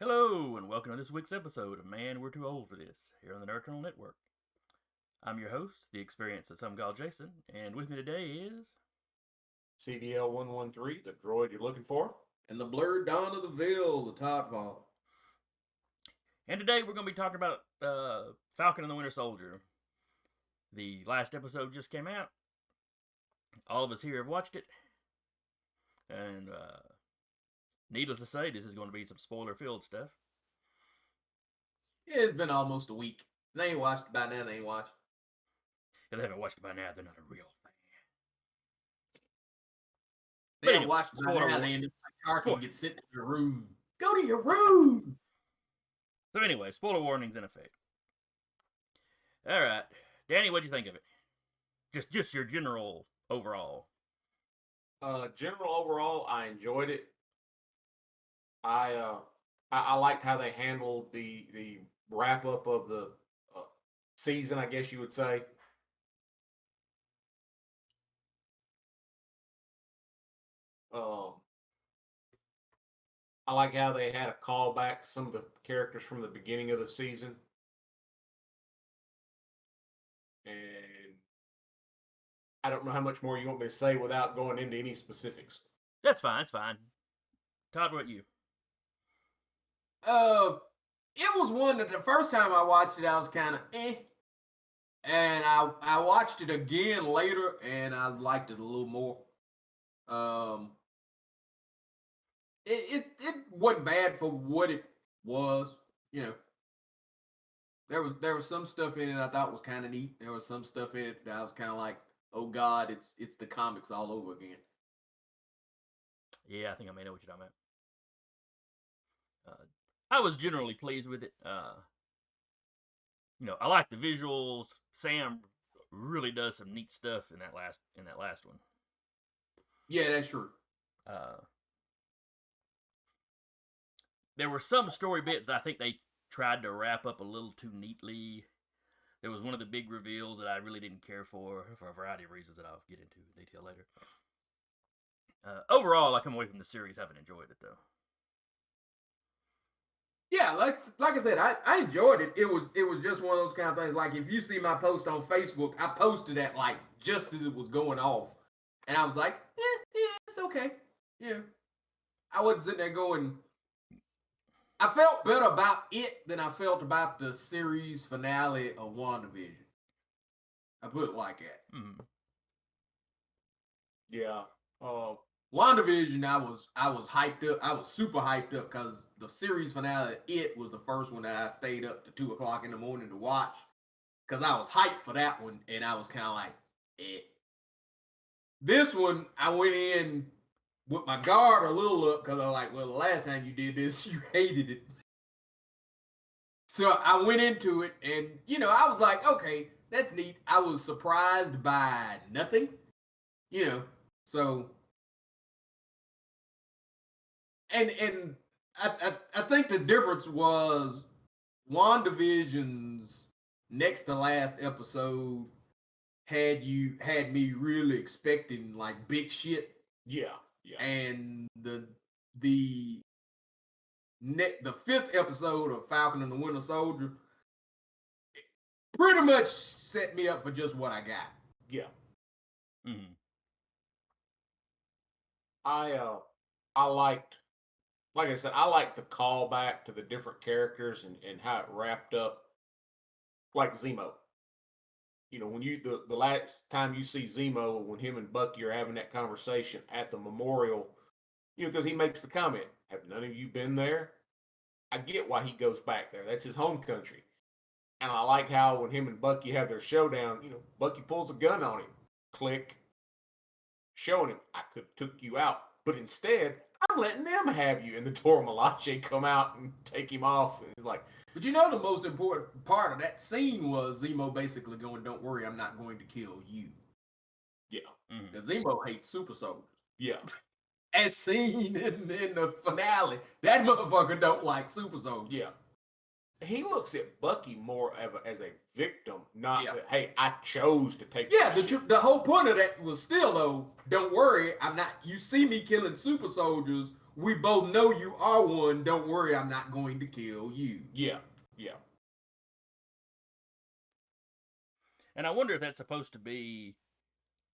Hello, and welcome to this week's episode of Man, We're Too Old for This, here on the Nerd Kernel Network. I'm your host, the experience that some call Jason, and with me today is... CDL-113, the droid you're looking for. And the blurred dawn of the veil, the Toddfall. And today we're going to be talking about Falcon and the Winter Soldier. The last episode just came out. All of us here have watched it. And needless to say, this is going to be some spoiler-filled stuff. Yeah, it's been almost a week. They ain't watched it by now, they ain't watched it. If they haven't watched it by now, they're not a real fan. They haven't watched it by now, they end up like Tarkin gets sent to your room. Go to your room! So anyway, spoiler warnings in effect. Alright. Danny, what'd you think of it? Just your general overall. General overall, I enjoyed it. I liked how they handled the wrap up of the season, I guess you would say. I like how they had a callback to some of the characters from the beginning of the season. And I don't know how much more you want me to say without going into any specifics. That's fine, Todd, what about you? It was one that the first time I watched it, I was kind of and I watched it again later, and I liked it a little more. It wasn't bad for what it was, you know. There was some stuff in it I thought was kind of neat. There was some stuff in it that I was kind of like, oh God, it's the comics all over again. Yeah, I think I may know what you're talking about. I was generally pleased with it. I like the visuals. Sam really does some neat stuff in that last one. Yeah, that's true. There were some story bits that I think they tried to wrap up a little too neatly. There was one of the big reveals that I really didn't care for a variety of reasons that I'll get into in detail later. Overall, I come away from the series having enjoyed it, though. Yeah, like I said, I enjoyed it. It was just one of those kind of things. Like if you see my post on Facebook, I posted that like just as it was going off, and I was like, yeah, it's okay. Yeah, I wasn't sitting there going. I felt better about it than I felt about the series finale of WandaVision. I put it like that. Mm-hmm. Yeah. WandaVision, I was hyped up. I was super hyped up because the series finale, it was the first one that I stayed up to 2:00 in the morning to watch. Because I was hyped for that one, and I was kind of like, eh. This one, I went in with my guard a little up because I was like, well, the last time you did this, you hated it. So I went into it, and, I was like, okay, that's neat. I was surprised by nothing, so... And I think the difference was WandaVision's next to last episode had me really expecting like big shit. Yeah. And the fifth episode of Falcon and the Winter Soldier pretty much set me up for just what I got. Yeah. Mm-hmm. I liked, like I said, I like the callback to the different characters and how it wrapped up, like Zemo. When the last time you see Zemo, when him and Bucky are having that conversation at the memorial, because he makes the comment, have none of you been there? I get why he goes back there. That's his home country. And I like how when him and Bucky have their showdown, Bucky pulls a gun on him. Click. Showing him, I could have took you out. But instead, I'm letting them have you. And the Dora Milaje come out and take him off. And he's like... But the most important part of that scene was Zemo basically going, don't worry, I'm not going to kill you. Yeah. Because Zemo hates super soldiers. Yeah. As seen in the finale, that motherfucker don't like super soldiers. Yeah. He looks at Bucky more as a victim, not that, hey, I chose to take. Yeah, the whole point of that was still though, don't worry, I'm not. You see me killing super soldiers we both know you are one. Don't worry, I'm not going to kill you. Yeah. And I wonder if that's supposed to be,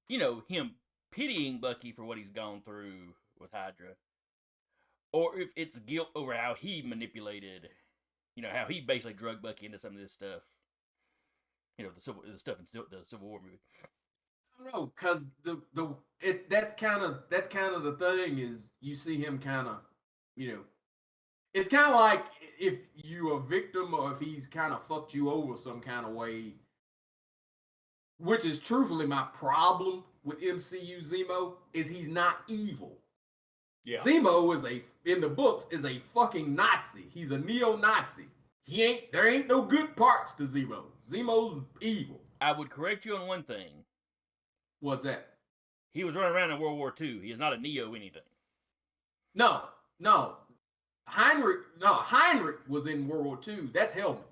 him pitying Bucky for what he's gone through with Hydra, or if it's guilt over how he manipulated, how he basically drugged Bucky into some of this stuff. The stuff in the Civil War movie. I don't know, because that's kind of the thing is you see him kind of, it's kind of like if you a victim or if he's kind of fucked you over some kind of way, which is truthfully my problem with MCU Zemo, is he's not evil. Yeah. Zemo in the books is a fucking Nazi. He's a neo-Nazi. There ain't no good parts to Zemo. Zemo's evil. I would correct you on one thing. What's that? He was running around in World War II. He is not a neo anything. No. Heinrich was in World War II. That's Helmut.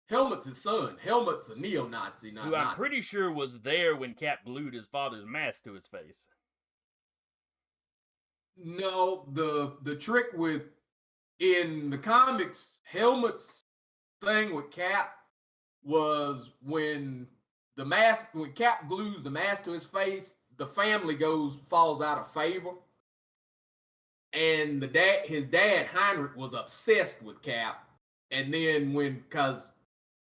Helmut's his son. Helmut's a neo-Nazi, not Who I'm Nazi. pretty sure was there when Cap glued his father's mask to his face. No, the trick in the comics, Helmut's thing with Cap was when Cap glues the mask to his face, the family falls out of favor. And his dad, Heinrich, was obsessed with Cap. And then because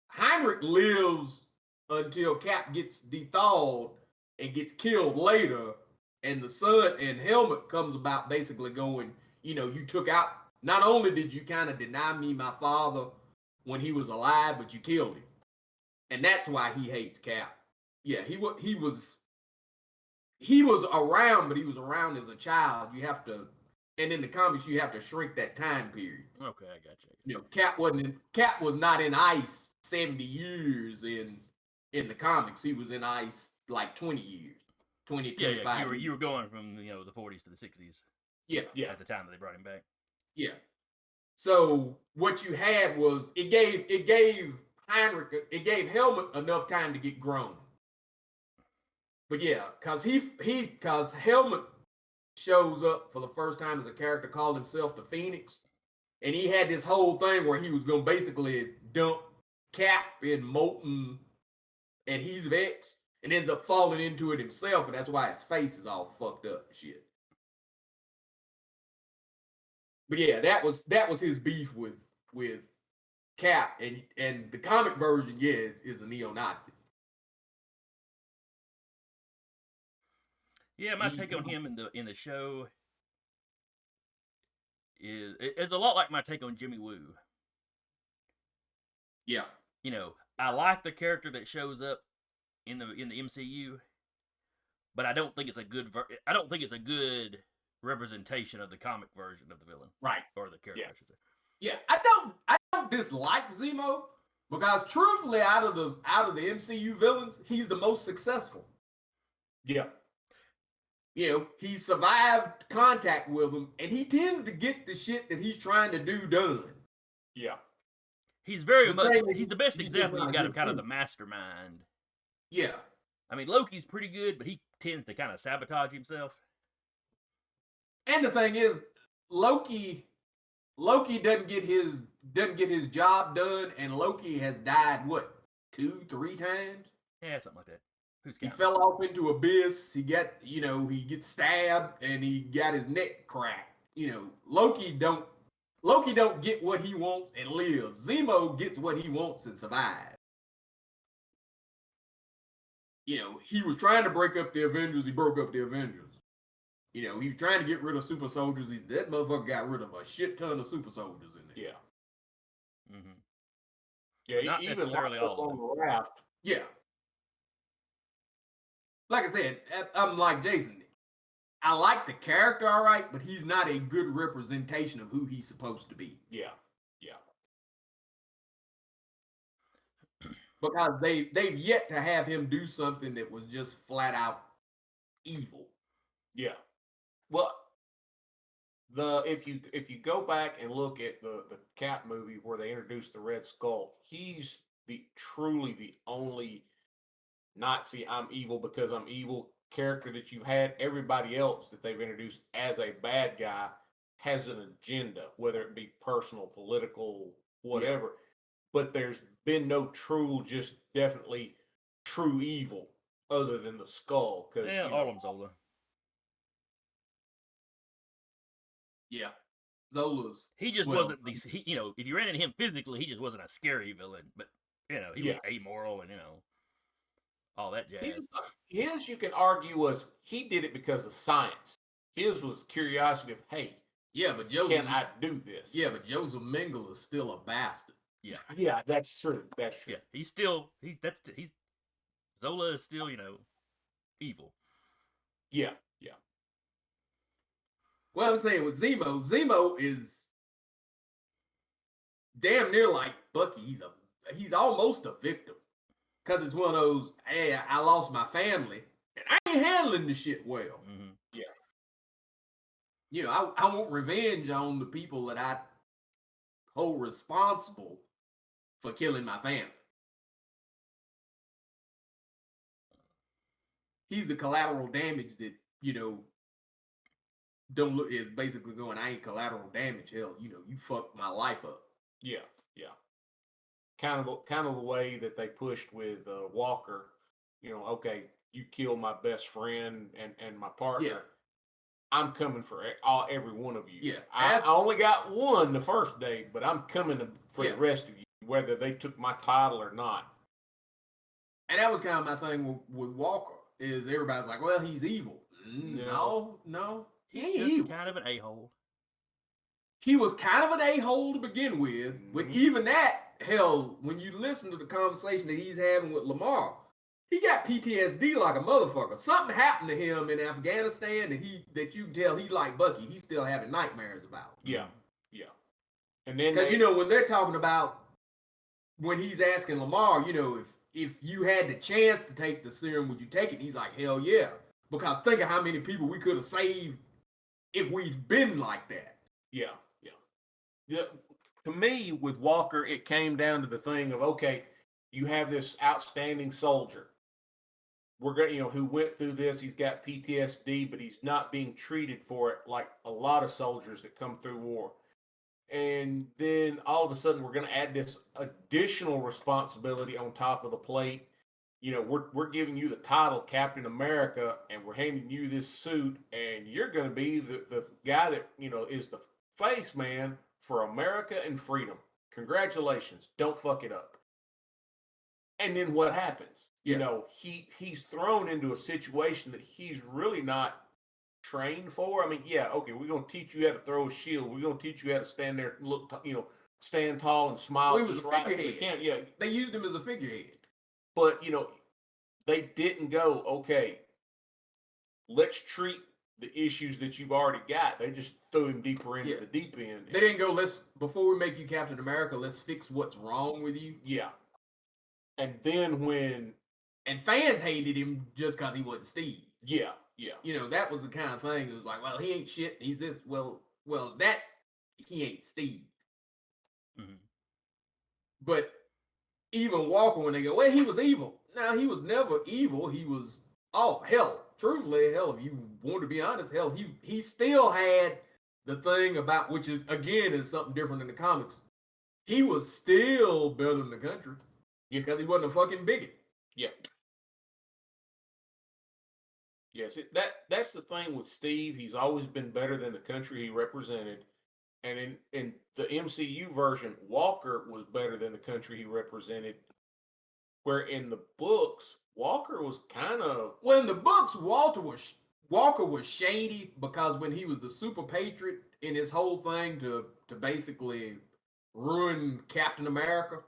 Heinrich lives until Cap gets thawed and gets killed later, and the son and Helmut comes about basically going, you took out, not only did you kind of deny me my father when he was alive, but you killed him. And that's why he hates Cap. Yeah, he was around, but he was around as a child. You have to, and in the comics, you have to shrink that time period. Okay, I got you. Cap was not in ice 70 years in the comics. He was in ice like 20 years. 20, 25 Yeah, years. you were going from the 40s to the 60s. Yeah. At the time that they brought him back. Yeah. So what you had was it gave Helmut enough time to get grown. But yeah, because Helmut shows up for the first time as a character, called himself the Phoenix, and he had this whole thing where he was gonna basically dump Cap in molten adhesive X, and ends up falling into it himself, and that's why his face is all fucked up and shit. But yeah, that was his beef with Cap, and the comic version, is a neo-Nazi. Yeah, my take on him in the show is a lot like my take on Jimmy Woo. Yeah. I like the character that shows up in the MCU, but I don't think it's a good representation of the comic version of the villain, Right, or the character. Yeah. I should say. Yeah, I don't dislike Zemo, because truthfully, out of the MCU villains, he's the most successful. Yeah. He survived contact with him, and he tends to get the shit that he's trying to do done. Yeah. He's he's the best just example. not You've a got him good kind of dude. the mastermind. Yeah. I mean, Loki's pretty good, but he tends to kind of sabotage himself. And the thing is, Loki doesn't get his job done, and Loki has died 2-3 times? Yeah, something like that. Who's He counting? fell off into abyss. He gets stabbed, and he got his neck cracked. Loki don't get what he wants and live. Zemo gets what he wants and survives. He was trying to break up the Avengers. He broke up the Avengers. He was trying to get rid of super soldiers. That motherfucker got rid of a shit ton of super soldiers in there. Yeah. Mm-hmm. Yeah. Not Even necessarily all of on them. the raft. Yeah. Like I said, I'm like Jason. I like the character, all right, but he's not a good representation of who he's supposed to be. Yeah. Because they've yet to have him do something that was just flat out evil. Yeah. Well, if you go back and look at the Cap movie where they introduced the Red Skull, he's truly the only Nazi I'm evil because I'm evil character that you've had. Everybody else that they've introduced as a bad guy has an agenda, whether it be personal, political, whatever. But there's been no just definitely true evil other than the skull. Because Yeah, all of them Zola. Yeah. Zola's. He just Well, wasn't the. If you ran into him physically, he just wasn't a scary villain. But he was amoral and all that jazz. His, you can argue, was he did it because of science. His was curiosity of, hey, yeah, but can I do this? Yeah, but Joseph Mengele is still a bastard. Yeah, that's true. That's true. Yeah, Zola is still evil. Yeah. Well, I'm saying with Zemo is damn near like Bucky. He's almost a victim. Because it's one of those, hey, I lost my family, and I ain't handling the shit well. Mm-hmm. Yeah. I want revenge on the people that I hold responsible for killing my family. He's the collateral damage that, don't look is basically going, I ain't collateral damage. Hell, you fucked my life up. Yeah. Kind of the way that they pushed with Walker. Okay, you killed my best friend and my partner. Yeah. I'm coming for every one of you. Yeah. I only got one the first day, but I'm coming for the rest of you, whether they took my title or not. And that was kind of my thing with Walker, is everybody's like, well, he's evil. No. He ain't evil. Kind of an a-hole. He was kind of an a-hole to begin with. But even that, hell, when you listen to the conversation that he's having with Lamar, he got PTSD like a motherfucker. Something happened to him in Afghanistan that you can tell he like Bucky. He's still having nightmares about. Yeah. And then because when they're talking about when he's asking Lamar, if you had the chance to take the serum, would you take it? And he's like, hell yeah. Because think of how many people we could have saved if we'd been like that. Yeah. To me, with Walker, it came down to the thing of, okay, you have this outstanding soldier. We're going, who went through this. He's got PTSD, but he's not being treated for it like a lot of soldiers that come through war. And then all of a sudden, we're going to add this additional responsibility on top of the plate. We're giving you the title Captain America, and we're handing you this suit, and you're going to be the guy that is the face man for America and freedom. Congratulations! Don't fuck it up. And then what happens? He's thrown into a situation that he's really not trained for. I mean, okay, we're gonna teach you how to throw a shield. We're gonna teach you how to stand there, and look, stand tall and smile. Well, he was a figurehead. Yeah, they used him as a figurehead. But they didn't go, okay, let's treat the issues that you've already got. They just threw him deeper into the deep end. They didn't go, before we make you Captain America, let's fix what's wrong with you. Yeah. And then and fans hated him just because he wasn't Steve. Yeah. That was the kind of thing. It was like, well, he ain't shit. He's this. Well, he ain't Steve. Mm-hmm. But even Walker, when they go, well, he was evil. Now, he was never evil. He was, truthfully, if you want to be honest, he still had the thing about, which is, again, is something different in the comics. He was still better than the country because he wasn't a fucking bigot. Yeah. Yes, that's the thing with Steve. He's always been better than the country he represented. And in the MCU version, Walker was better than the country he represented. Where in the books, Walker was kind of... Well, in the books, Walker was shady because when he was the super patriot in his whole thing to basically ruin Captain America,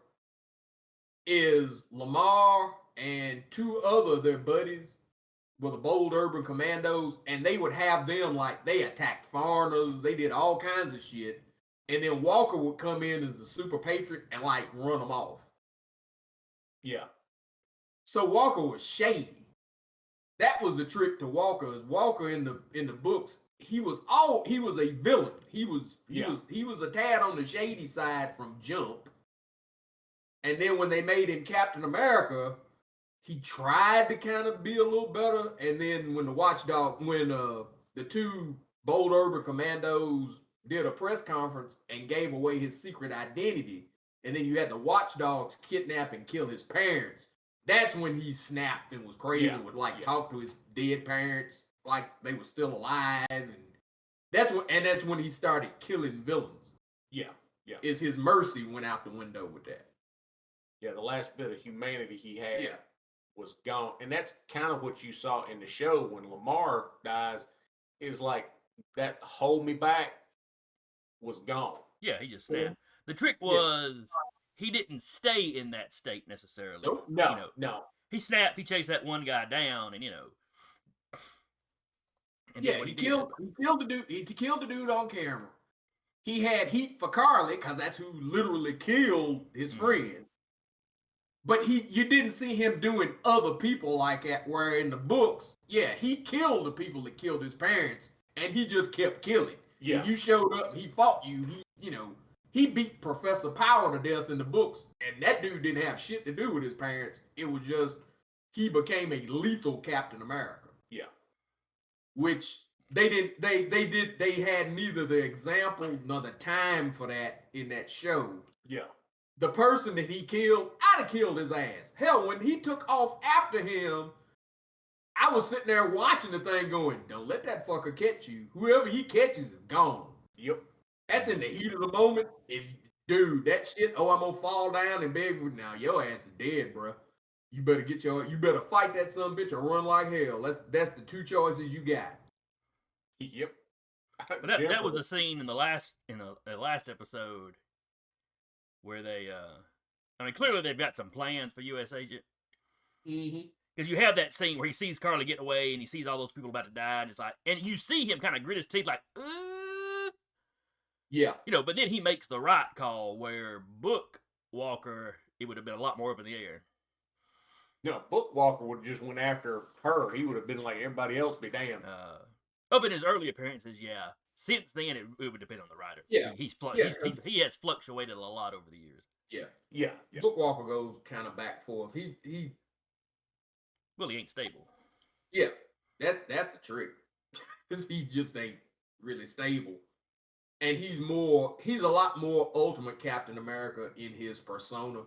is Lamar and two other their buddies were the Bold Urban Commandos, and they would have them like they attacked foreigners, they did all kinds of shit, and then Walker would come in as the super patriot and like run them off. Yeah. So Walker was shady. That was the trick to Walker. Is Walker in the books, he was a villain. He was a tad on the shady side from jump. And then when they made him Captain America, he tried to kind of be a little better. And then when the the two Bold Urban Commandos did a press conference and gave away his secret identity, and then you had the watchdogs kidnap and kill his parents. That's when he snapped and was crazy and would talk to his dead parents like they were still alive, and that's when he started killing villains. Yeah. Is his mercy went out the window with that. Yeah, the last bit of humanity he had was gone. And that's kind of what you saw in the show when Lamar dies, is like that hold me back was gone. Yeah, he just snapped. The trick was he didn't stay in that state necessarily. No. He snapped, he chased that one guy down, and and he killed the dude on camera. He had heat for Carly because that's who literally killed his friend. But you didn't see him doing other people like that, where in the books, he killed the people that killed his parents, and he just kept killing. Yeah. If you showed up and he fought you, he beat Professor Power to death in the books, and that dude didn't have shit to do with his parents. It was just, he became a lethal Captain America. Yeah. Which they had neither the example nor the time for that in that show. Yeah. The person that he killed, I'd have killed his ass. Hell, when he took off after him, I was sitting there watching the thing going, don't let that fucker catch you. Whoever he catches is gone. Yep. That's in the heat of the moment. Dude, that shit, I'm gonna fall down and beg for now. Your ass is dead, bro. You better fight that son of a bitch or run like hell. That's the two choices you got. Yep. But that was the scene in the last episode where they clearly they've got some plans for U.S. Agent. Because you have that scene where he sees Carly getting away and he sees all those people about to die, and it's like, and you see him kind of grit his teeth like, yeah. But then he makes the right call, where Book Walker, it would have been a lot more up in the air. No, Book Walker would have just went after her. He would have been like everybody else, be damned. Up in his early appearances, yeah. Since then, it would depend on the writer. Yeah. He has fluctuated a lot over the years. Yeah. Book Walker goes kind of back and forth. He ain't stable. Yeah, that's the trick. He just ain't really stable. And he's a lot more ultimate Captain America in his persona.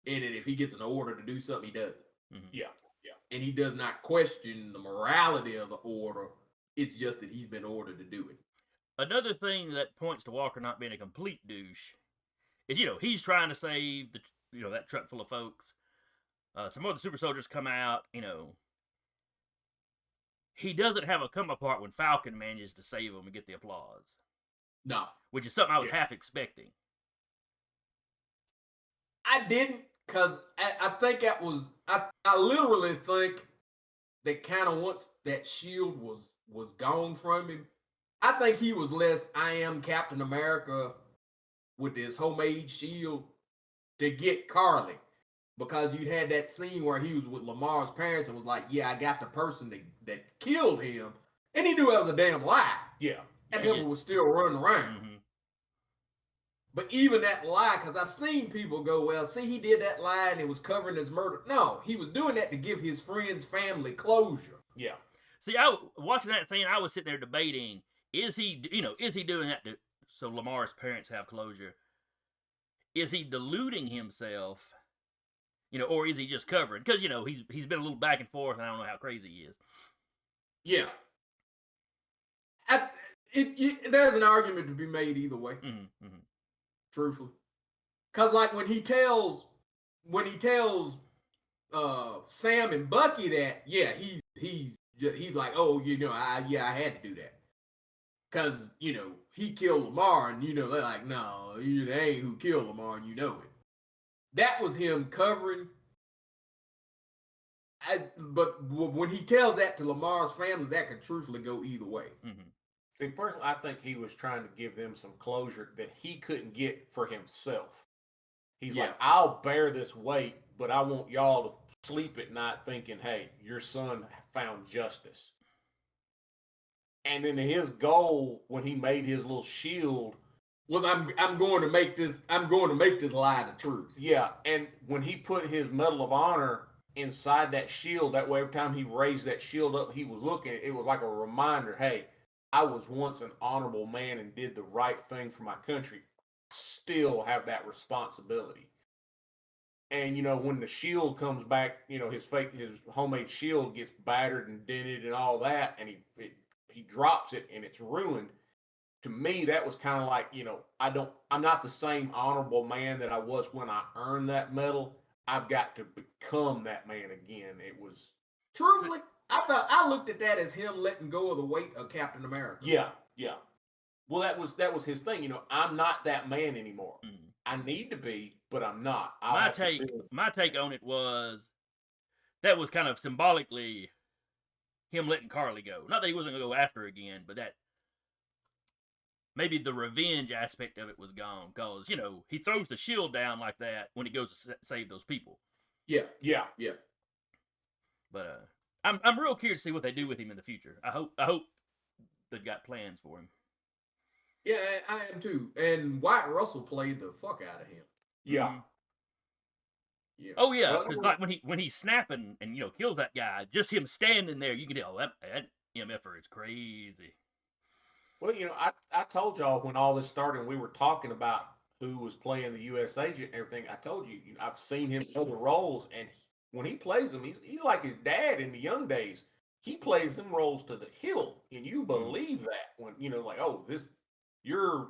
And if he gets an order to do something, he does it. Mm-hmm. Yeah. And he does not question the morality of the order. It's just that he's been ordered to do it. Another thing that points to Walker not being a complete douche is, he's trying to save that truck full of folks. Some other super soldiers come out, He doesn't have a come apart when Falcon manages to save him and get the applause. No. Which is something I was half expecting. I didn't, because I think that was, I literally think that kind of once that shield was gone from him, I think he was less I am Captain America with this homemade shield to get Carly. Because you'd had that scene where he was with Lamar's parents and was like, yeah, I got the person that killed him. And he knew that was a damn lie. Yeah. And people was still running around. Mm-hmm. But even that lie, because I've seen people go, well, see, he did that lie and it was covering his murder. No, he was doing that to give his friend's family closure. Yeah. See, watching that scene, I was sitting there debating, is he doing that so Lamar's parents have closure? Is he deluding himself? Or is he just covering? Because, he's been a little back and forth, and I don't know how crazy he is. Yeah. There's an argument to be made either way. Mm-hmm. Truthfully. Because, like, when he tells Sam and Bucky that, he's like, oh, I had to do that. Because, he killed Lamar, and, they're like, no, it ain't who killed Lamar, and you know it. That was him covering. But when he tells that to Lamar's family, that could truthfully go either way. Mm-hmm. See, personally, I think he was trying to give them some closure that he couldn't get for himself. He's like, I'll bear this weight, but I want y'all to sleep at night thinking, hey, your son found justice. And then his goal when he made his little shield was I'm going to make this lie the truth. Yeah, and when he put his Medal of Honor inside that shield, that way every time he raised that shield up, he was looking, it was like a reminder, hey, I was once an honorable man and did the right thing for my country, still have that responsibility. And when the shield comes back, his homemade shield gets battered and dented and all that, and he drops it and it's ruined. To me, that was kind of like, I'm not the same honorable man that I was when I earned that medal. I've got to become that man again. It was truthfully, I looked at that as him letting go of the weight of Captain America. Yeah. Well, that was his thing. I'm not that man anymore. Mm. I need to be, but I'm not. My take on it was that was kind of symbolically him letting Carly go. Not that he wasn't going to go after her again, but that maybe the revenge aspect of it was gone because he throws the shield down like that when he goes to save those people. Yeah. But I'm real curious to see what they do with him in the future. I hope they've got plans for him. Yeah, I am too. And Wyatt Russell played the fuck out of him. Yeah. Mm-hmm. Yeah. Oh yeah, because like when he's snapping and kills that guy, just him standing there, you can tell that MFer is crazy. Well, I told y'all when all this started, and we were talking about who was playing the U.S. agent and everything. I told you, I've seen him in other roles, and when he plays them, he's like his dad in the young days. He plays them roles to the hilt, and you believe that when like, oh, you're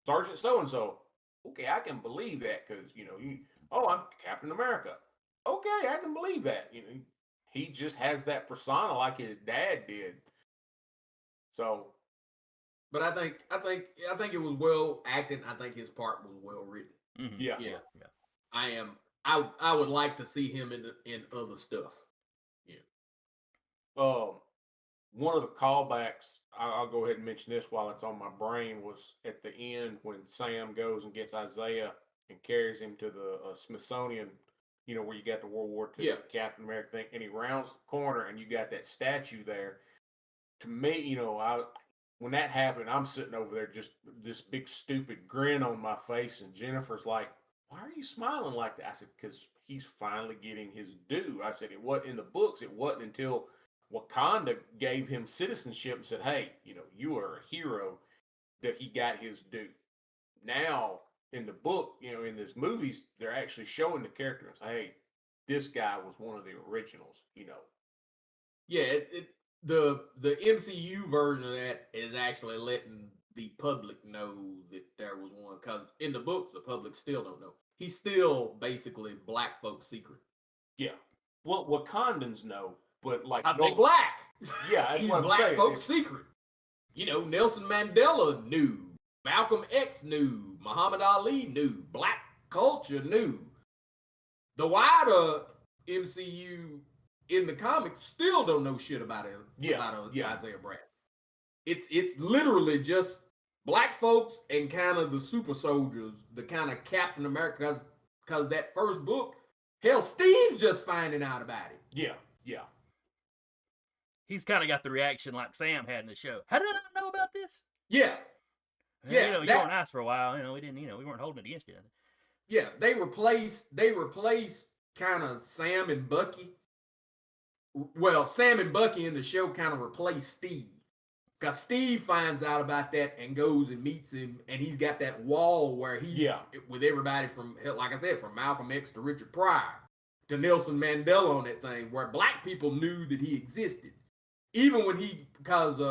Sergeant so and so. Okay, I can believe that because I'm Captain America. Okay, I can believe that. He just has that persona like his dad did. So. But I think it was well acted. I think his part was well written. Mm-hmm. Yeah. I would like to see him in other stuff. Yeah. One of the callbacks, I'll go ahead and mention this while it's on my brain, was at the end when Sam goes and gets Isaiah and carries him to the Smithsonian, where you got the World War II Captain America thing, and he rounds the corner and you got that statue there. To me, when that happened, I'm sitting over there, just this big stupid grin on my face, and Jennifer's like, "Why are you smiling like that?" I said, "Because he's finally getting his due." I said, "It wasn't in the books. It wasn't until Wakanda gave him citizenship and said, 'Hey, you are a hero,' that he got his due." Now, in the book, in these movies, they're actually showing the character and say, "Hey, this guy was one of the originals." Yeah, the MCU version of that is actually letting the public know that there was one, because in the books the public still don't know. He's still basically black folks' secret. Yeah. Well, Wakandans know, but like they black. Yeah, that's he's what I'm black saying. folks' secret. Nelson Mandela knew. Malcolm X knew. Muhammad Ali knew. Black culture knew. The wider MCU in the comics still don't know shit about him. Isaiah Bradley. It's literally just black folks and kind of the super soldiers, the kind of Captain America, because that first book, hell, Steve just finding out about it. Yeah. He's kind of got the reaction like Sam had in the show. How did I not know about this? Yeah. You weren't nice for a while. We didn't. We weren't holding it against you. Yeah, they replaced kind of Sam and Bucky. Well, Sam and Bucky in the show kind of replaced Steve. Because Steve finds out about that and goes and meets him, and he's got that wall where with everybody from, like I said, from Malcolm X to Richard Pryor to Nelson Mandela on that thing, where black people knew that he existed. Even when because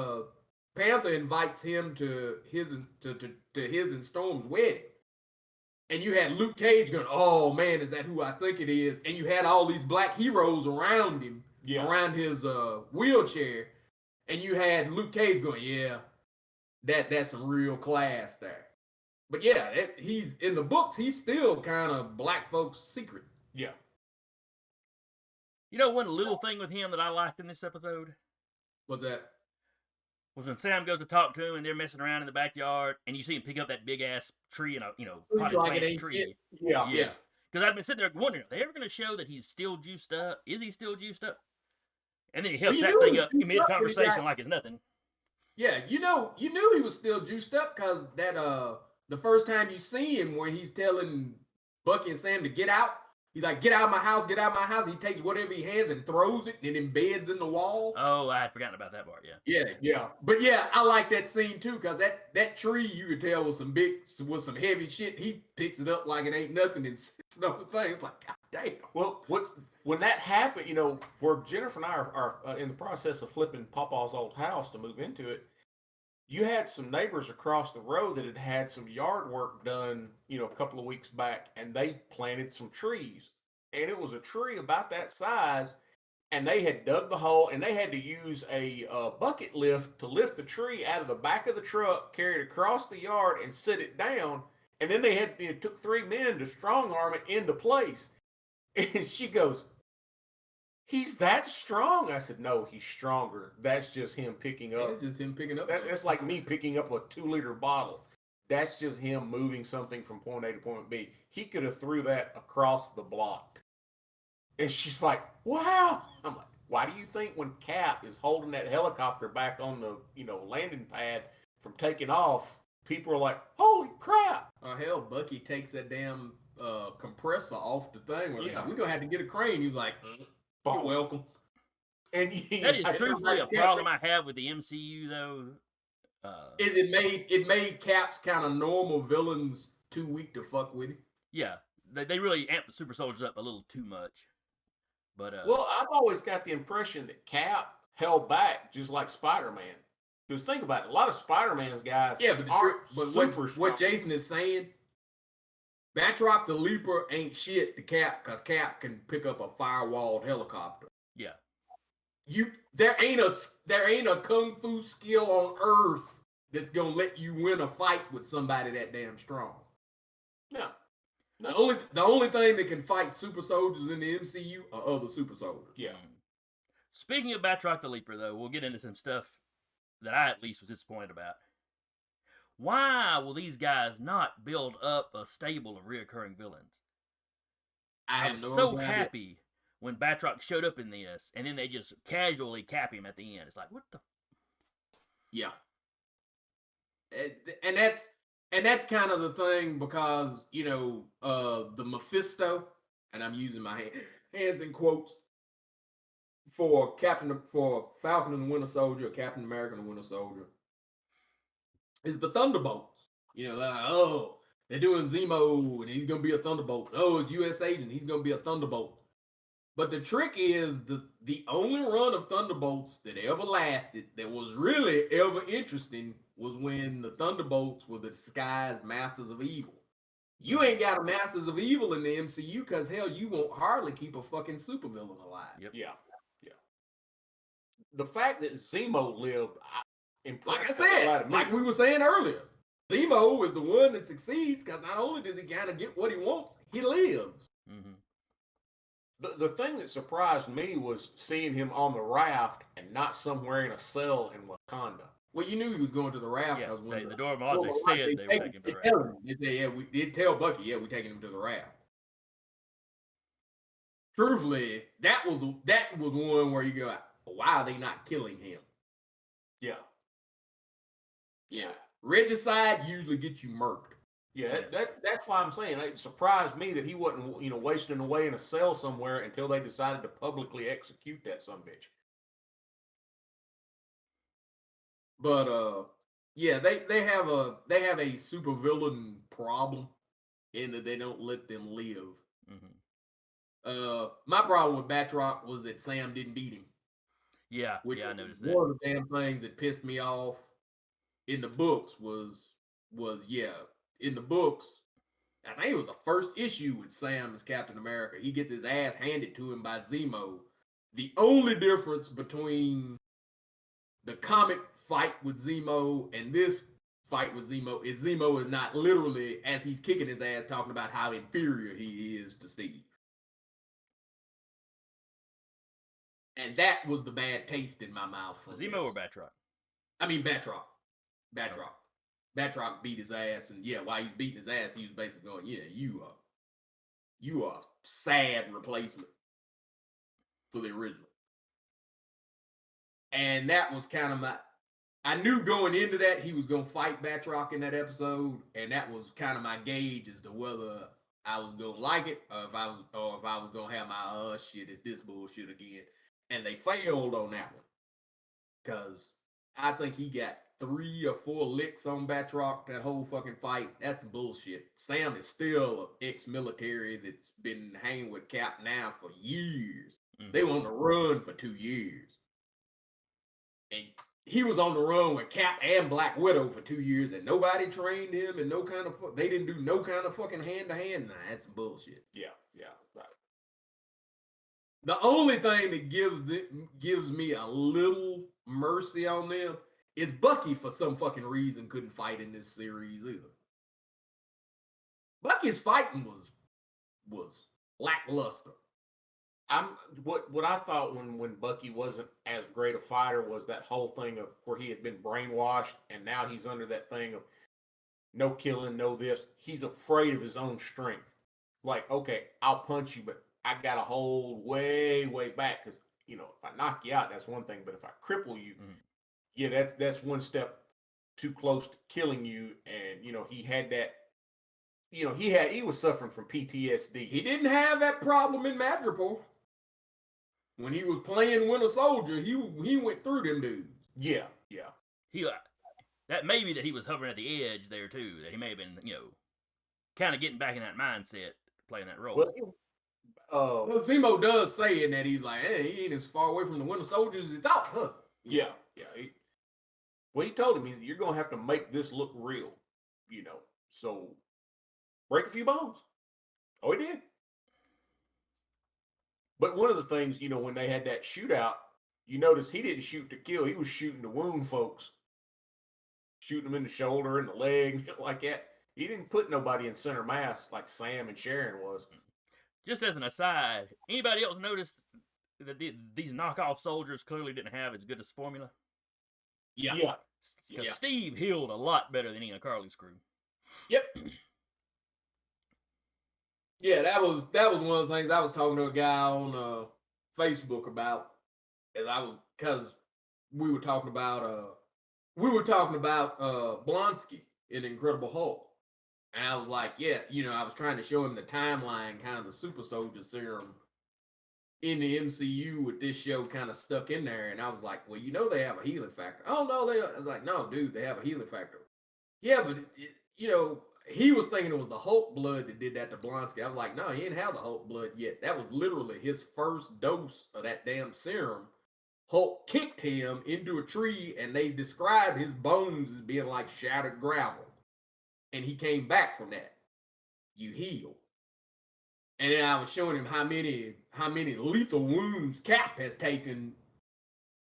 Panther invites him to his and Storm's wedding. And you had Luke Cage going, "Oh man, is that who I think it is?" And you had all these black heroes around him, around his wheelchair. And you had Luke Cage going, "Yeah, that's some real class there." But yeah, he's in the books. He's still kind of black folks' secret. Yeah. One little thing with him that I liked in this episode. What's that? Was when Sam goes to talk to him and they're messing around in the backyard, and you see him pick up that big ass tree and potted plant tree. Yeah. Because I've been sitting there wondering, are they ever going to show that he's still juiced up? Is he still juiced up? And then he helps that thing up mid conversation like it's nothing. Yeah, you knew he was still juiced up because that the first time you see him when he's telling Bucky and Sam to get out, He's like, get out of my house, get out of my house. He takes whatever he has and throws it and embeds in the wall. Oh, I had forgotten about that part. Yeah. Yeah. But yeah, I like that scene too, because that tree you could tell was some heavy shit. He picks it up like it ain't nothing and sits it on the thing. It's like, God damn. Well, when that happened, where Jennifer and I are in the process of flipping Papa's old house to move into it, you had some neighbors across the road that had some yard work done, a couple of weeks back, and they planted some trees. And it was a tree about that size, and they had dug the hole, and they had to use a bucket lift to lift the tree out of the back of the truck, carry it across the yard, and sit it down. And then they had it took 3 men to strong arm it into place. And she goes, "He's that strong?" I said, "No, he's stronger. That's just him picking up. It's just him picking up. That's like me picking up a 2-liter bottle. That's just him moving something from point A to point B. He could have threw that across the block." And she's like, "Wow." I'm like, "Why do you think when Cap is holding that helicopter back on the landing pad from taking off, people are like, 'Holy crap!'" Hell, Bucky takes that damn compressor off the thing. Yeah. Like, we're gonna have to get a crane. He's like, "You're welcome." And That is truthfully a problem I have with the MCU, though. Is it made Cap's kind of normal villains too weak to fuck with? Yeah, they really amped the super soldiers up a little too much. But well, I've always got the impression that Cap held back, just like Spider-Man. Because think about it, a lot of Spider-Man's guys, what Jason is saying, Batroc the Leaper ain't shit to Cap, because Cap can pick up a firewalled helicopter. Yeah. There ain't a kung fu skill on Earth that's gonna let you win a fight with somebody that damn strong. No. The only thing that can fight super soldiers in the MCU are other super soldiers. Yeah. Speaking of Batroc the Leaper, though, we'll get into some stuff that I at least was disappointed about. Why will these guys not build up a stable of reoccurring villains? I was so happy when Batroc showed up in this, and then they just casually cap him at the end. It's like, what the? Yeah. And that's kind of the thing, because the Mephisto, and I'm using my hands in quotes, for Falcon and the Winter Soldier, Captain America and the Winter Soldier, is the Thunderbolts. They're doing Zemo and he's gonna be a Thunderbolt. Oh, it's U.S. Agent, he's gonna be a Thunderbolt. But the trick is the only run of Thunderbolts that ever lasted, that was really ever interesting, was when the Thunderbolts were the disguised Masters of Evil. You ain't got a Masters of Evil in the MCU, because hell, you won't hardly keep a fucking supervillain alive. Yep. Yeah. The fact that Zemo lived, like I said, like we were saying earlier, Zemo is the one that succeeds, because not only does he kind of get what he wants, he lives. Mm-hmm. The thing that surprised me was seeing him on the raft and not somewhere in a cell in Wakanda. Well, you knew he was going to the raft, because when the door said they were taking him to the raft. They said, we did tell Bucky, we're taking him to the raft. Truthfully, that was one where you go, why are they not killing him? Yeah. Regicide usually gets you murked. Yeah, that's why I'm saying it surprised me that he wasn't, wasting away in a cell somewhere until they decided to publicly execute that sumbitch. But they have a supervillain problem in that they don't let them live. Mm-hmm. My problem with Batroc was that Sam didn't beat him. Yeah, I noticed that. One of the damn things that pissed me off in the books was in the books, I think it was the first issue with Sam as Captain America. He gets his ass handed to him by Zemo. The only difference between the comic fight with Zemo and this fight with Zemo is not literally, as he's kicking his ass, talking about how inferior he is to Steve. And that was the bad taste in my mouth for Zemo or Batroc? I mean, Batroc. Batroc beat his ass, and while he's beating his ass, he was basically going, you are a sad replacement for the original. And that was kind of I knew going into that he was going to fight Batroc in that episode, and that was kind of my gauge as to whether I was gonna like it, or if I was gonna have my shit, it's this bullshit again. And they failed on that one. Cause I think he got 3 or 4 licks on Batroc that whole fucking fight. That's bullshit. Sam is still an ex-military that's been hanging with Cap now for years. Mm. They were on the run for 2 years. And he was on the run with Cap and Black Widow for 2 years, and nobody trained him, and they didn't do no kind of fucking hand-to-hand. Nah, that's bullshit. Yeah, right. The only thing that gives me a little mercy on them is Bucky, for some fucking reason, couldn't fight in this series either. Bucky's fighting was lackluster. What I thought when Bucky wasn't as great a fighter was that whole thing of where he had been brainwashed, and now he's under that thing of no killing, no this. He's afraid of his own strength. Like, okay, I'll punch you, but I got to hold way, way back, because if I knock you out, that's one thing, but if I cripple you, yeah, that's one step too close to killing you. And he had that. He was suffering from PTSD. He didn't have that problem in Madripoor. When he was playing Winter Soldier, he went through them dudes. Yeah. He that may be that he was hovering at the edge there too. That he may have been, kind of getting back in that mindset, playing that role. Well, Zemo does say in that he's like, hey, he ain't as far away from the Winter Soldier as he thought, huh? Yeah. He told him, you're gonna have to make this look real, So break a few bones. Oh, he did. But one of the things, when they had that shootout, you notice he didn't shoot to kill. He was shooting to wound folks. Shooting them in the shoulder and the leg, shit like that. He didn't put nobody in center mass like Sam and Sharon was. Just as an aside, anybody else notice that these knockoff soldiers clearly didn't have as good a formula? Yeah. Because Steve healed a lot better than any of Carly's crew. Yep. Yeah, that was one of the things I was talking to a guy on Facebook about, because we were talking about Blonsky in Incredible Hulk, and I was like, yeah, I was trying to show him the timeline, kind of the super soldier serum in the MCU with this show kind of stuck in there, and I was like, well, they have a healing factor. Oh no, I was like, no, dude, they have a healing factor. Yeah, but he was thinking it was the Hulk blood that did that to Blonsky. I was like, no, he didn't have the Hulk blood yet. That was literally his first dose of that damn serum. Hulk kicked him into a tree, and they described his bones as being like shattered gravel. And he came back from that. You heal. And then I was showing him how many lethal wounds Cap has taken,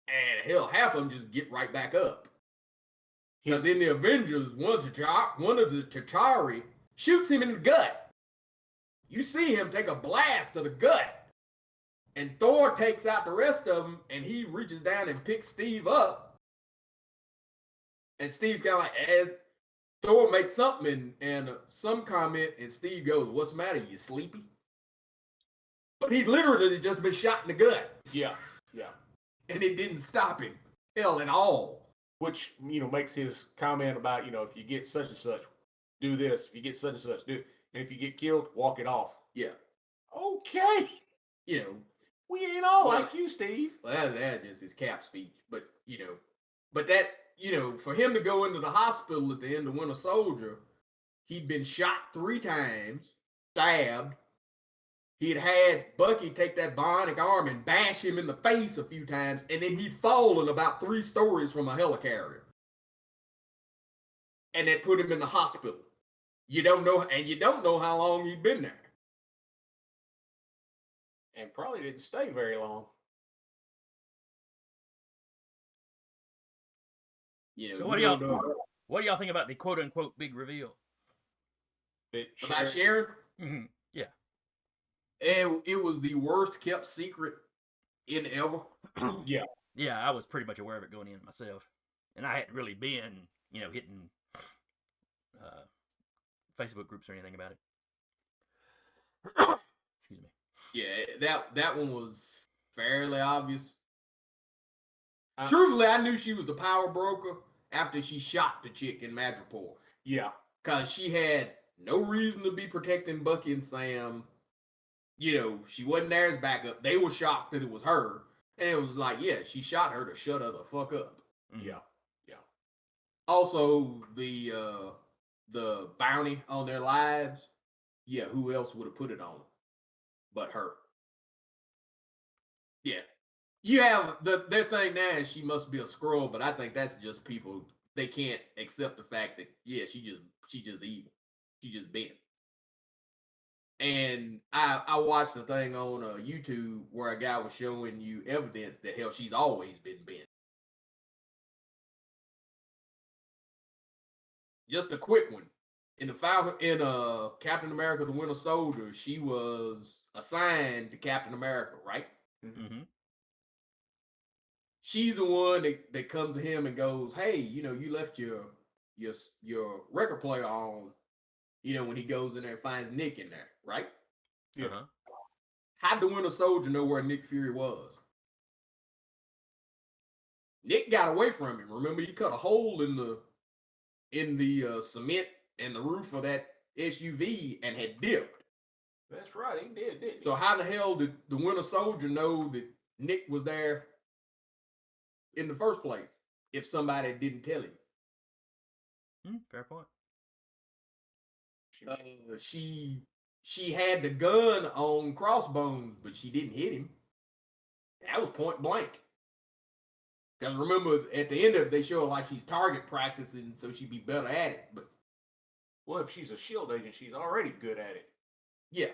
and hell, half of them just get right back up. Because in the Avengers, one of the Chitauri shoots him in the gut. You see him take a blast to the gut. And Thor takes out the rest of them, and he reaches down and picks Steve up. And Steve's kind of like, as Thor makes something and some comment, and Steve goes, what's the matter? You sleepy? But he literally had just been shot in the gut. Yeah. And it didn't stop him. Hell, at all. Which, makes his comment about, if you get such and such, do this. If you get such and such, do it. And if you get killed, walk it off. Yeah. Okay. We ain't all like you, Steve. Well, that's just his Cap speech. But, but that, for him to go into the hospital at the end of Winter Soldier, he'd been shot 3 times, stabbed. He'd had Bucky take that bionic arm and bash him in the face a few times, and then he'd fallen about 3 stories from a helicarrier. And that put him in the hospital. You don't know how long he'd been there. And probably didn't stay very long. So what do y'all think about the quote unquote big reveal? About Sharon? Mm-hmm. Yeah. It was the worst kept secret in ever. Yeah. Yeah, I was pretty much aware of it going in myself. And I hadn't really been, hitting Facebook groups or anything about it. Excuse me. Yeah, that one was fairly obvious. Truthfully, I knew she was the power broker after she shot the chick in Madripoor. Yeah. Because she had No reason to be protecting Bucky and Sam. You know, she wasn't there as backup. They were shocked that it was her. And it was like, yeah, she shot her to shut her the fuck up. Mhm. Yeah. Also, the bounty on their lives, yeah, who else would have put it on them but her? Yeah. You have their thing now is she must be a scroll, but I think that's just people, they can't accept the fact that, yeah, she just evil. She just bent. And I watched a thing on YouTube where a guy was showing you evidence that hell, she's always been bent. Just a quick one. In the Falcon, in Captain America: The Winter Soldier, she was assigned to Captain America, right? Mm-hmm. She's the one that comes to him and goes, "Hey, you know, you left your record player on." You know, when he goes in there and finds Nick in there, right? Yes. Uh-huh. How'd the Winter Soldier know where Nick Fury was? Nick got away from him. Remember, he cut a hole in the cement and the roof of that SUV and had dipped. That's right. He did, didn't he? So how the hell did the Winter Soldier know that Nick was there in the first place if somebody didn't tell him? Fair point. She had the gun on Crossbones, but she didn't hit him. That was point blank. Because remember, at the end of it, they show her like she's target practicing so she'd be better at it. But well, if she's a shield agent, she's already good at it. yeah.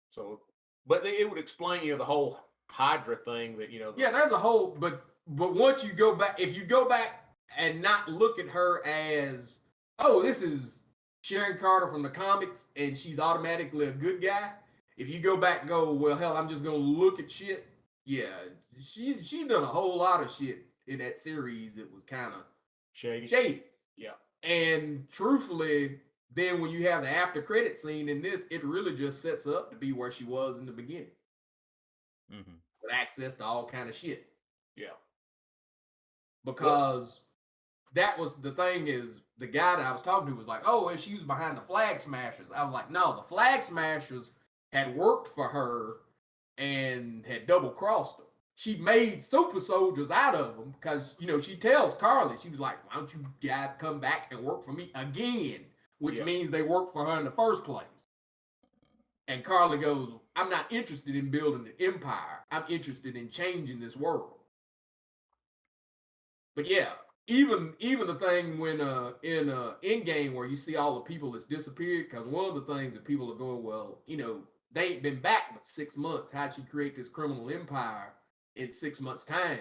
So, but it would explain, the whole Hydra thing that, Yeah, there's a whole, but once you go back, if you go back and not look at her as, oh, this is Sharon Carter from the comics and she's automatically a good guy. If you go back and go, well, hell, I'm just gonna look at shit. Yeah, she's done a whole lot of shit in that series that was kind of shady. Yeah. And truthfully, then when you have the after credit scene in this, it really just sets up to be where she was in the beginning. Mm-hmm. With access to all kind of shit. Yeah. Because that was the thing is the guy that I was talking to was like, oh, well, she was behind the Flag Smashers. I was like, no, the Flag Smashers had worked for her and had double crossed her. She made super soldiers out of them because, she tells Carly, she was like, why don't you guys come back and work for me again? Which means they worked for her in the first place. And Carly goes, I'm not interested in building an empire. I'm interested in changing this world. But yeah, even the thing when in Endgame where you see all the people that's disappeared, because one of the things that people are going, well, they ain't been back but 6 months. How'd she create this criminal empire in 6 months' time?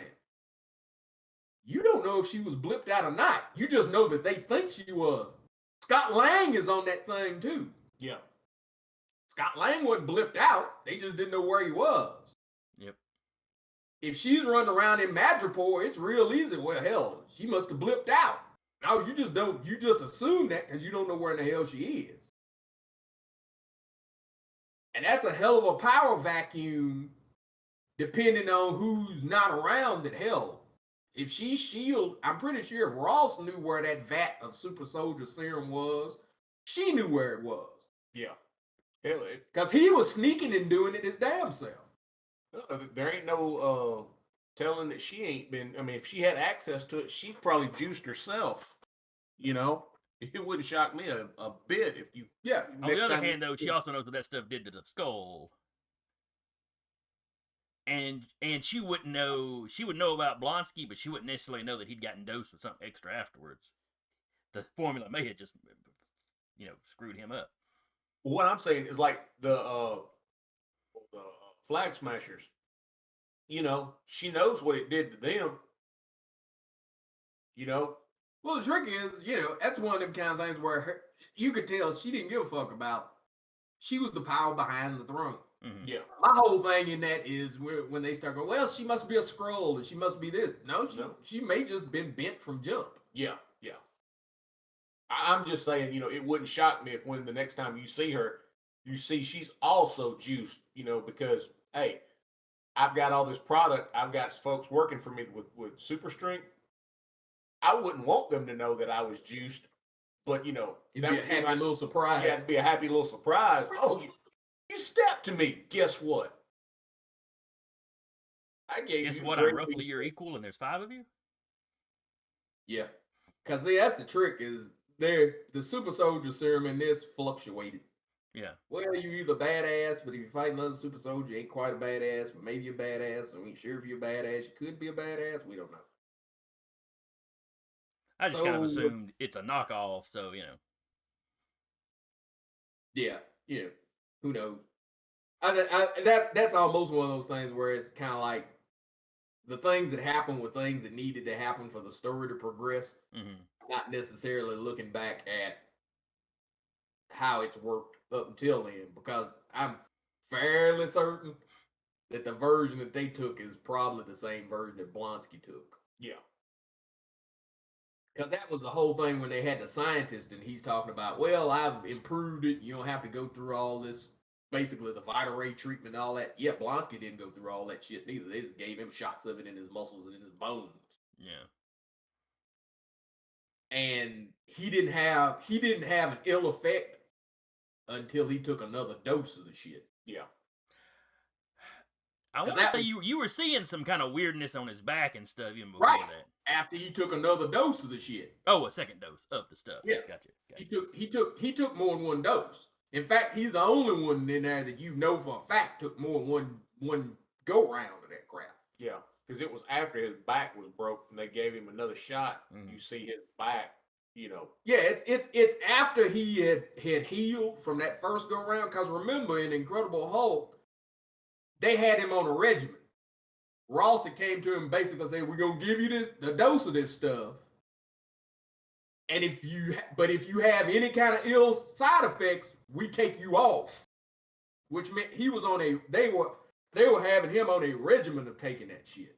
You don't know if she was blipped out or not. You just know that they think she was. Scott Lang is on that thing too. Yeah. Scott Lang wasn't blipped out. They just didn't know where he was. Yep. If she's running around in Madripoor, it's real easy. Well, hell, she must have blipped out. No, you just assume that because you don't know where in the hell she is. And that's a hell of a power vacuum depending on who's not around at hell. If she's S.H.I.E.L.D., I'm pretty sure if Ross knew where that vat of super soldier serum was, she knew where it was. Yeah. Hell, because he was sneaking and doing it his damn self. There ain't no telling that she ain't been. I mean, if she had access to it, she's probably juiced herself. It wouldn't shock me a bit if you. Yeah. On the other hand, though, she also knows what that stuff did to the skull. And she wouldn't know. She would know about Blonsky, but she wouldn't necessarily know that he'd gotten dosed with something extra afterwards. The formula may have just, screwed him up. What I'm saying is like the Flag Smashers. She knows what it did to them. Well, the trick is, that's one of them kind of things where you could tell she didn't give a fuck about. She was the power behind the throne. Mm-hmm. Yeah. My whole thing in that is when they start going, well, she must be a scroll and she must be this. No, she may just been bent from jump. Yeah, yeah. I'm just saying, it wouldn't shock me if when the next time you see her, you see she's also juiced, because, hey, I've got all this product. I've got folks working for me with super strength. I wouldn't want them to know that I was juiced But you know, It'd be a happy little surprise. Yeah, it'd be a happy little surprise. Oh, you stepped to me. Guess what? I gave Guess you what? I'm roughly your equal, and there's 5 of you. Yeah, because see, that's the trick. Is there the super soldier serum in this fluctuated. Yeah. Well, you either badass, but if you fight another super soldier, you ain't quite a badass, but maybe you're a badass. So we ain't sure if you're a badass. You could be a badass. We don't know. I just kind of assumed it's a knockoff, so you know. Yeah, who knows? That's almost one of those things where it's kind of like the things that happen were things that needed to happen for the story to progress, not necessarily looking back at how it's worked up until then. Because I'm fairly certain that the version that they took is probably the same version that Blonsky took. Yeah. Because that was the whole thing when they had the scientist and he's talking about, well, I've improved it. You don't have to go through all this, basically the Vita Ray treatment and all that. Yeah, Blonsky didn't go through all that shit neither. They just gave him shots of it in his muscles and in his bones. Yeah. And he didn't have an ill effect until he took another dose of the shit. Yeah. I want to say you were seeing some kind of weirdness on his back and stuff even before that. After he took another dose of the shit. Oh, a second dose of the stuff. Yeah, gotcha. He took more than one dose. In fact, he's the only one in there that you know for a fact took more than one go round of that crap. Yeah, because it was after his back was broke and they gave him another shot. You see his back, you know. Yeah, it's after he had healed from that first go round. Because remember, in Incredible Hulk, they had him on a regimen. Ross had came to him and basically said, "We're gonna give you the dose of this stuff, and if you have any kind of ill side effects, we take you off." Which meant he was on they were having him on a regimen of taking that shit.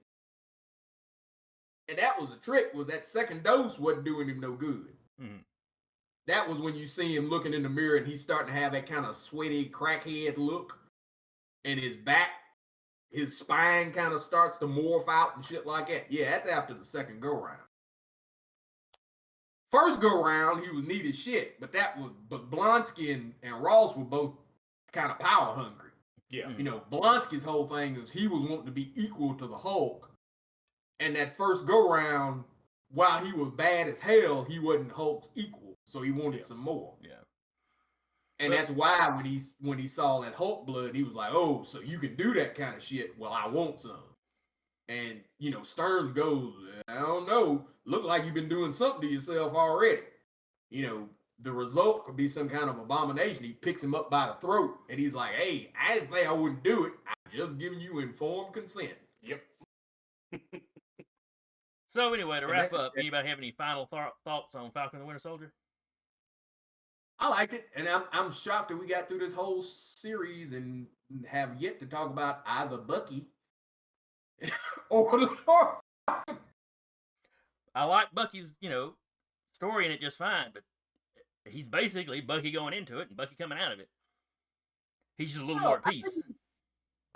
And that was the trick, was that second dose wasn't doing him no good. That was when you see him looking in the mirror and he's starting to have that kind of sweaty crackhead look, and his back, his spine kind of starts to morph out and shit like that. Yeah, that's after the second go round. First go round, he was neat as shit, but Blonsky and Ross were both kind of power hungry. Yeah. You know, Blonsky's whole thing is he was wanting to be equal to the Hulk. And that first go round, while he was bad as hell, he wasn't Hulk's equal. So he wanted some more. Yeah. And that's why when he saw that Hulk blood, he was like, "Oh, so you can do that kind of shit? Well, I want some." And you know, Stearns goes, "I don't know. Look like you've been doing something to yourself already." You know, the result could be some kind of abomination. He picks him up by the throat, and he's like, "Hey, I didn't say I wouldn't do it. I'm just giving you informed consent." Yep. So anyway, to wrap up, anybody have any final thoughts on Falcon and the Winter Soldier? I liked it, and I'm shocked that we got through this whole series and have yet to talk about either Bucky or the Falcon. I like Bucky's, story in it just fine, but he's basically Bucky going into it and Bucky coming out of it. He's just a little more at peace.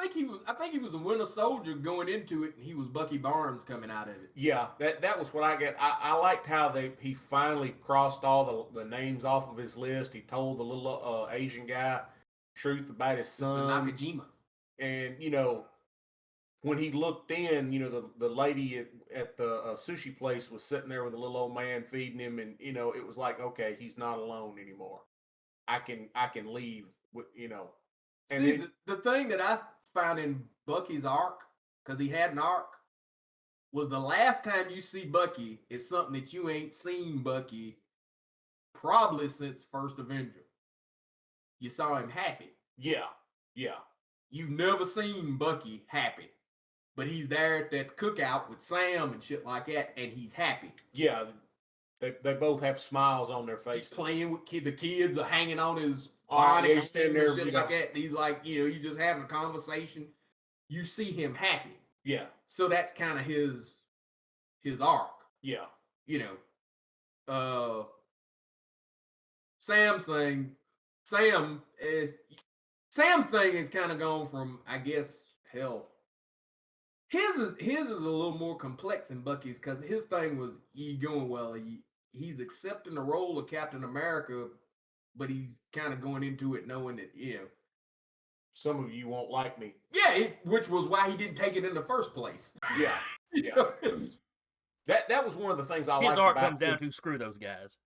I think he was the Winter Soldier going into it, and he was Bucky Barnes coming out of it. Yeah, that was what I get. I liked how he finally crossed all the names off of his list. He told the little Asian guy truth about his son, Nakajima. And when he looked in, the lady at the sushi place was sitting there with a little old man feeding him, and it was like, okay, he's not alone anymore. I can leave. And see, the thing that I found in Bucky's arc, because he had an arc, was the last time you see Bucky is something that you ain't seen Bucky probably since First Avenger. You saw him happy. Yeah. You've never seen Bucky happy, but he's there at that cookout with Sam and shit like that, and he's happy. Yeah, they both have smiles on their faces. He's playing with the kids are hanging on his body, he's standing there, shit like that. And he's like, you just having a conversation. You see him happy. Yeah. So that's kind of his arc. Yeah. Sam's thing is kind of gone from, I guess, hell. His is a little more complex than Bucky's, because his thing was, you going, well, he's accepting the role of Captain America, but he's kind of going into it knowing that, some of you won't like me. Yeah, which was why he didn't take it in the first place. Yeah, yeah. That was one of the things I His liked art about comes down to screw those guys.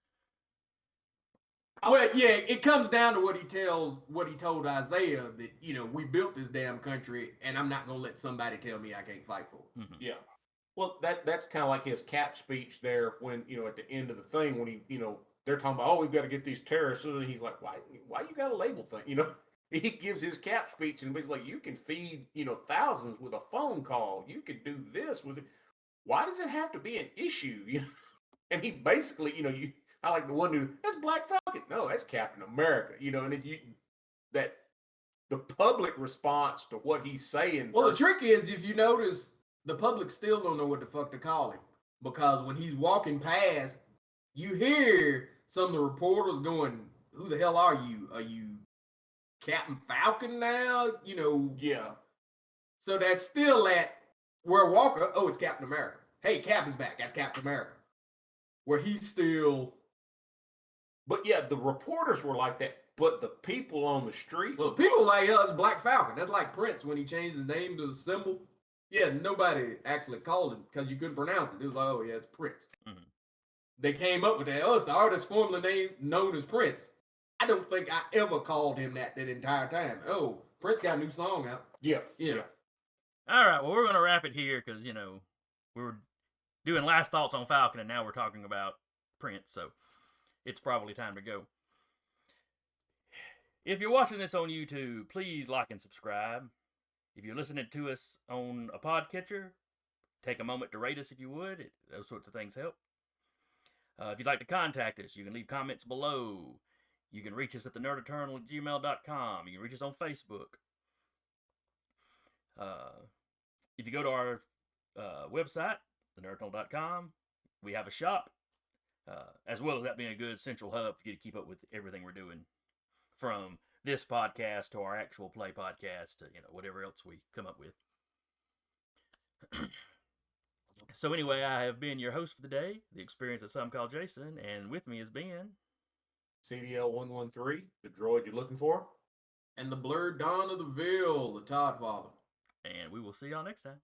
Well, yeah, it comes down to what he told Isaiah that, we built this damn country and I'm not gonna let somebody tell me I can't fight for it. Mm-hmm. Yeah. Well, that's kind of like his cap speech there when, at the end of the thing when he, they're talking about, oh, we've got to get these terrorists, and he's like, why you got to label thing? He gives his cap speech and he's like, you can feed, thousands with a phone call. You could do this with it. Why does it have to be an issue? And he basically, I like the one dude, that's Black Falcon. No, that's Captain America. And that the public response to what he's saying. Well, the trick is, if you notice, the public still don't know what the fuck to call him, because when he's walking past, you hear some of the reporters going, "Who the hell are you? Are you Captain Falcon now?" Yeah. So that's still at where Walker. Oh, it's Captain America. Hey, Cap is back. That's Captain America. Where he's still. But yeah, the reporters were like that. But the people on the street. Well, people like us, Black Falcon. That's like Prince when he changed his name to the symbol. Yeah, nobody actually called him because you couldn't pronounce it. It was like, oh, yeah, it's Prince. Mm-hmm. They came up with that. Oh, it's the artist formerly known as Prince. I don't think I ever called him that entire time. Oh, Prince got a new song out. Yeah. All right, well, we're going to wrap it here because, we were doing last thoughts on Falcon, and now we're talking about Prince, so it's probably time to go. If you're watching this on YouTube, please like and subscribe. If you're listening to us on a podcatcher, take a moment to rate us if you would. Those sorts of things help. If you'd like to contact us, you can leave comments below. You can reach us at thenerdattornal@gmail.com. You can reach us on Facebook. If you go to our website, thenerdattornal.com, we have a shop, as well as that being a good central hub for you to keep up with everything we're doing, from this podcast to our actual play podcast to, whatever else we come up with. So anyway, I have been your host for the day, the experience that some call Jason, and with me has been CDL-113, the droid you're looking for. And the blurred dawn of the veil, the Todd Father. And we will see y'all next time.